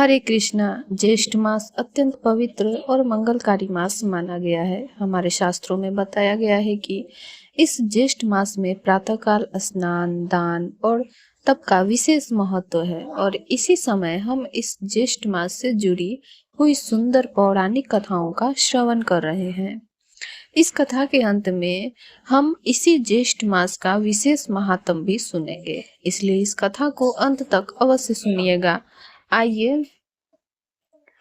हरे कृष्णा। ज्येष्ठ मास अत्यंत पवित्र और मंगलकारी मास माना गया है। हमारे शास्त्रों में बताया गया है कि इस ज्येष्ठ मास में प्रातःकाल स्नान, दान और तप का विशेष महत्व है और इसी समय हम इस ज्येष्ठ मास से जुड़ी हुई सुंदर पौराणिक कथाओं का श्रवण कर रहे हैं। इस कथा के अंत में हम इसी ज्येष्ठ मास का विशेष महात्म भी सुनेंगे, इसलिए इस कथा को अंत तक अवश्य सुनिएगा। आइए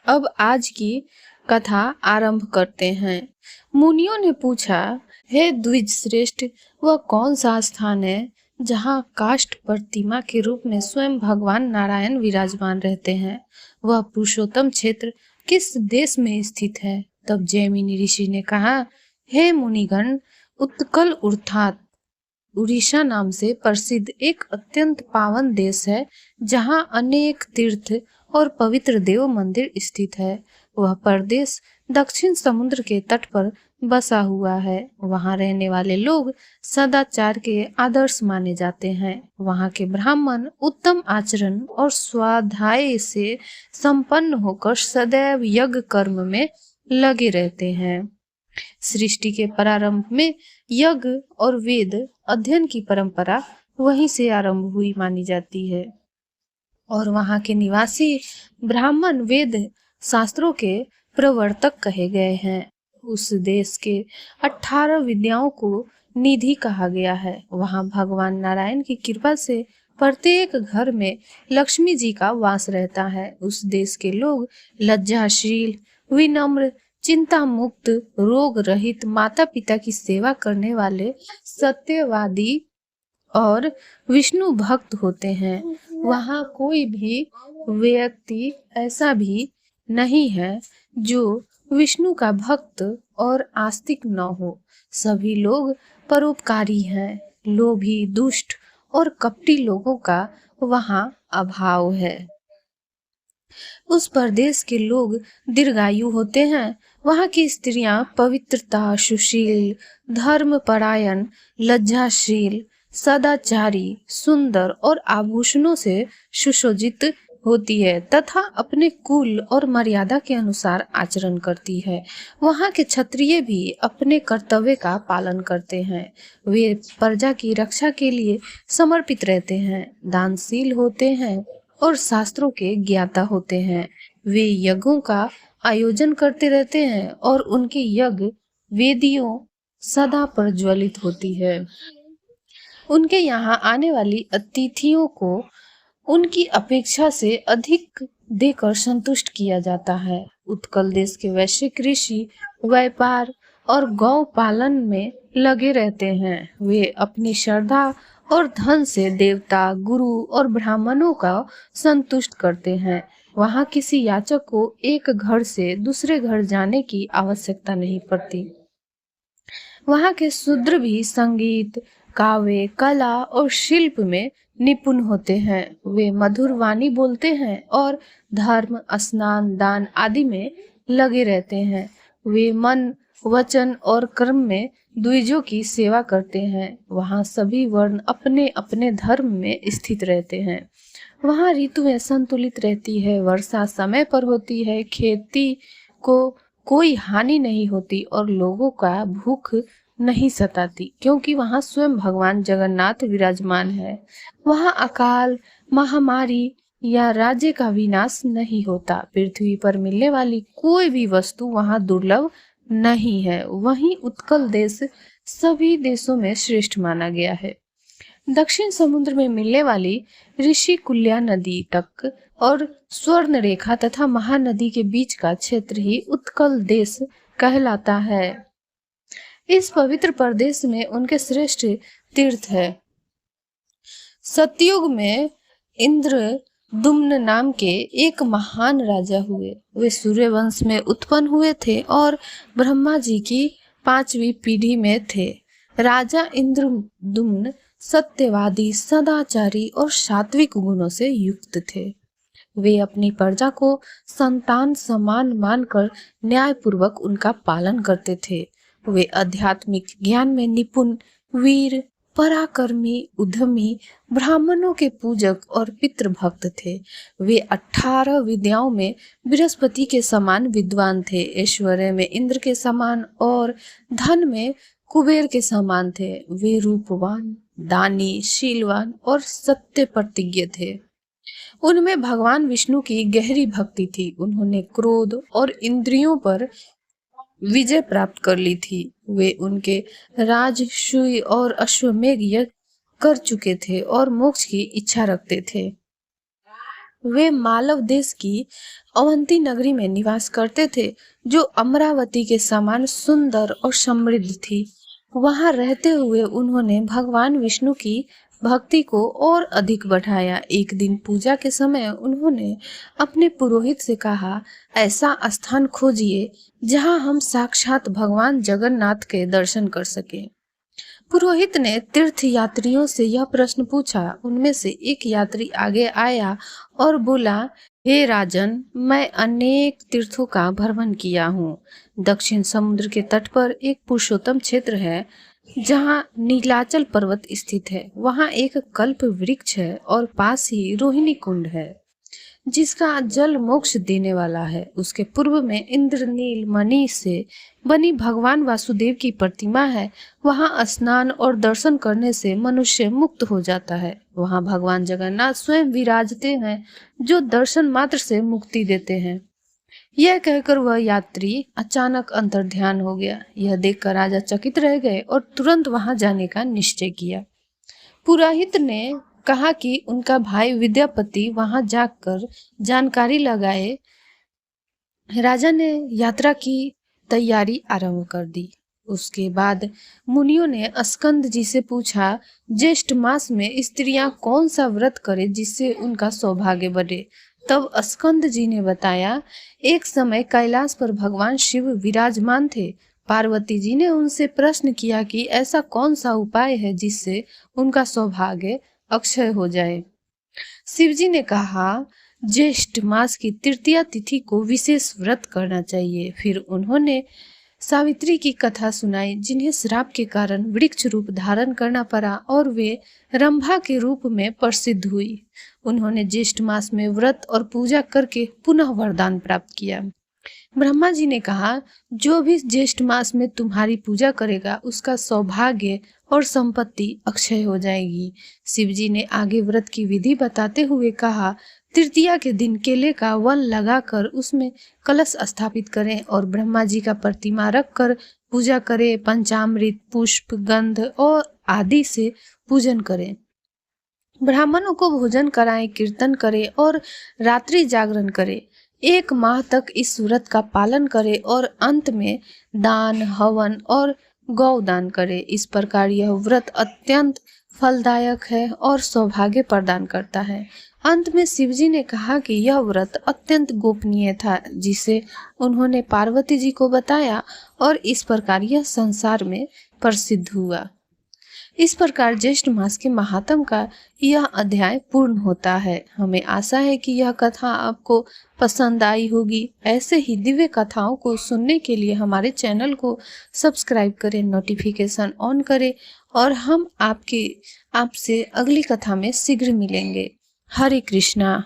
अब आज की कथा आरंभ करते हैं। मुनियों ने पूछा, हे द्विज श्रेष्ठ, वह कौन सा स्थान है जहाँ काष्ठ प्रतिमा के रूप में स्वयं भगवान नारायण विराजमान रहते हैं? वह पुरुषोत्तम क्षेत्र किस देश में स्थित है? तब जैमिनी ऋषि ने कहा, हे मुनिगण, उत्कल अर्थात उड़ीसा नाम से प्रसिद्ध एक अत्यंत पावन देश है जहाँ अनेक तीर्थ और पवित्र देव मंदिर स्थित है। वह प्रदेश दक्षिण समुद्र के तट पर बसा हुआ है। वहाँ रहने वाले लोग सदाचार के आदर्श माने जाते हैं। वहाँ के ब्राह्मण उत्तम आचरण और स्वाध्याय से संपन्न होकर सदैव यज्ञ कर्म में लगे रहते हैं। सृष्टि के प्रारंभ में यज्ञ और वेद अध्ययन की परंपरा वहीं से आरंभ हुई मानी जाती है और वहाँ के निवासी ब्राह्मण वेद शास्त्रों के प्रवर्तक कहे गए हैं। उस देश के 18 विद्याओं को निधि कहा गया है। वहाँ भगवान नारायण की कृपा से प्रत्येक घर में लक्ष्मी जी का वास रहता है। उस देश के लोग लज्जाशील, विनम्र, चिंता मुक्त, रोग रहित, माता पिता की सेवा करने वाले, सत्यवादी और विष्णु भक्त होते हैं। वहाँ कोई भी व्यक्ति ऐसा भी नहीं है जो विष्णु का भक्त और आस्तिक न हो। सभी लोग परोपकारी हैं। लोभी, दुष्ट और कपटी लोगों का वहाँ अभाव है। उस प्रदेश के लोग दीर्घायु होते हैं। वहाँ की स्त्रियां पवित्रता, सुशील, धर्मपरायण, लज्जाशील, सदाचारी, सुंदर और आभूषणों से सुशोभित होती है तथा अपने कुल और मर्यादा के अनुसार आचरण करती है। वहाँ के क्षत्रिय भी अपने कर्तव्य का पालन करते हैं। वे प्रजा की रक्षा के लिए समर्पित रहते हैं, दानशील होते हैं और शास्त्रों के ज्ञाता होते हैं। वे यज्ञों का आयोजन करते रहते हैं और उनके यज्ञ वेदियों सदा प्रज्वलित होती है। उनके यहाँ आने वाली अतिथियों को उनकी अपेक्षा से अधिक देकर संतुष्ट किया जाता है। उत्कल देश के वैश्य कृषि, व्यापार और गौ पालन में लगे रहते हैं। वे अपनी श्रद्धा और धन से देवता, गुरु और ब्राह्मणों का संतुष्ट करते हैं। वहाँ किसी याचक को एक घर से दूसरे घर जाने की आवश्यकता नहीं पड़ती। वहाँ के शूद्र भी संगीत, काव्य, कला और शिल्प में निपुण होते हैं। वे मधुर वाणी बोलते हैं और धर्म, स्नान, दान आदि में लगे रहते हैं। वे मन, वचन और कर्म में द्विजों की सेवा करते हैं। वहाँ सभी वर्ण अपने अपने धर्म में स्थित रहते हैं। वहाँ ऋतुएं संतुलित रहती है, वर्षा समय पर होती है, खेती को कोई हानि नहीं होती और लोगों का भूख नहीं सताती, क्योंकि वहाँ स्वयं भगवान जगन्नाथ विराजमान है। वहाँ अकाल, महामारी या राज्य का विनाश नहीं होता। पृथ्वी पर मिलने वाली कोई भी वस्तु वहाँ दुर्लभ नहीं है। वहीं उत्कल देश सभी देशों में श्रेष्ठ माना गया है। दक्षिण समुद्र में मिलने वाली ऋषिकुल्या नदी तक और स्वर्ण रेखा तथा महानदी के बीच का क्षेत्र ही उत्कल देश कहलाता है। इस पवित्र प्रदेश में उनके श्रेष्ठ तीर्थ है। सतयुग में इंद्रदुम्न नाम के एक महान राजा हुए। वे सूर्य वंश में उत्पन्न हुए थे और ब्रह्मा जी की 5वीं पीढ़ी में थे। राजा इंद्रदुम्न सत्यवादी, सदाचारी और सात्विक गुणों से युक्त थे। वे अपनी प्रजा को संतान समान मानकर न्यायपूर्वक उनका पालन करते थे। वे आध्यात्मिक ज्ञान में निपुण, वीर, पराक्रमी, उद्यमी, ब्राह्मणों के पूजक और पितृभक्त थे। वे 18 विद्याओं में बृहस्पति के समान विद्वान थे, ऐश्वर्य में इंद्र के समान और धन में कुबेर के समान थे। वे रूपवान, दानी, शीलवान और सत्य प्रतिज्ञ थे। उनमें भगवान विष्णु की गहरी भक्ति थी। उन्होंने क्रोध और इंद्रियों पर विजय प्राप्त कर ली थी। वे उनके राजसूय और अश्वमेध यज्ञ कर चुके थे और मोक्ष की इच्छा रखते थे। वे मालव देश की अवंती नगरी में निवास करते थे, जो अमरावती के समान सुंदर और समृद्ध थी। वहां रहते हुए उन्होंने भगवान विष्णु की भक्ति को और अधिक बढ़ाया। एक दिन पूजा के समय उन्होंने अपने पुरोहित से कहा, ऐसा स्थान खोजिए जहां हम साक्षात भगवान जगन्नाथ के दर्शन कर सके। पुरोहित ने तीर्थ यात्रियों से यह प्रश्न पूछा। उनमें से एक यात्री आगे आया और बोला, हे राजन, मैं अनेक तीर्थों का भ्रमण किया हूँ। दक्षिण समुद्र के तट पर एक पुरुषोत्तम क्षेत्र है जहाँ नीलाचल पर्वत स्थित है। वहाँ एक कल्प वृक्ष है और पास ही रोहिणी कुंड है जिसका जल मोक्ष देने वाला है। उसके पूर्व में इंद्रनील मणि से बनी भगवान वासुदेव की प्रतिमा है। वहाँ स्नान और दर्शन करने से मनुष्य मुक्त हो जाता है। वहाँ भगवान जगन्नाथ स्वयं विराजते हैं, जो दर्शन मात्र से मुक्ति देते हैं। यह कहकर वह यात्री अचानक अंतर्ध्यान हो गया। यह देखकर राजा चकित रह गए और तुरंत वहां जाने का निश्चय किया। पुरोहित ने कहा कि उनका भाई विद्यापति वहां जाकर जानकारी लगाए। राजा ने यात्रा की तैयारी आरंभ कर दी। उसके बाद मुनियों ने स्कंद जी से पूछा, ज्येष्ठ मास में स्त्रियां कौन सा व्रत करें जिससे उनका सौभाग्य बढ़े। तब स्कंद जी ने बताया, एक समय कैलाश पर भगवान शिव विराजमान थे। पार्वती जी ने उनसे प्रश्न किया कि ऐसा कौन सा उपाय है जिससे उनका सौभाग्य अक्षय हो जाए। शिव जी ने कहा, ज्येष्ठ मास की तृतीया तिथि को विशेष व्रत करना चाहिए। फिर उन्होंने सावित्री की कथा सुनाई, जिन्हें श्राप के कारण वृक्ष रूप धारण करना पड़ा और वे रंभा के रूप में प्रसिद्ध हुई। उन्होंने ज्येष्ठ मास में व्रत और पूजा करके पुनः वरदान प्राप्त किया। ब्रह्मा जी ने कहा, जो भी ज्येष्ठ मास में तुम्हारी पूजा करेगा उसका सौभाग्य और संपत्ति अक्षय हो जाएगी। शिव जी ने आगे व्रत की विधि बताते हुए कहा, तृतीया के दिन केले का वन लगाकर उसमें कलश स्थापित करें और ब्रह्मा जी का प्रतिमा रखकर पूजा करें। पंचामृत, पुष्प, गंध और आदि से पूजन करें। ब्राह्मणों को भोजन कराएं, कीर्तन करें और रात्रि जागरण करें। 1 माह तक इस व्रत का पालन करें और अंत में दान, हवन और गौदान करें। इस प्रकार यह व्रत अत्यंत फलदायक है और सौभाग्य प्रदान करता है। अंत में शिवजी ने कहा कि यह व्रत अत्यंत गोपनीय था, जिसे उन्होंने पार्वती जी को बताया और इस प्रकार यह संसार में प्रसिद्ध हुआ। इस प्रकार ज्येष्ठ मास के महात्म का यह अध्याय पूर्ण होता है। हमें आशा है कि यह कथा आपको पसंद आई होगी। ऐसे ही दिव्य कथाओं को सुनने के लिए हमारे चैनल को सब्सक्राइब करें, नोटिफिकेशन ऑन करें और हम आपसे अगली कथा में शीघ्र मिलेंगे। हरे कृष्णा।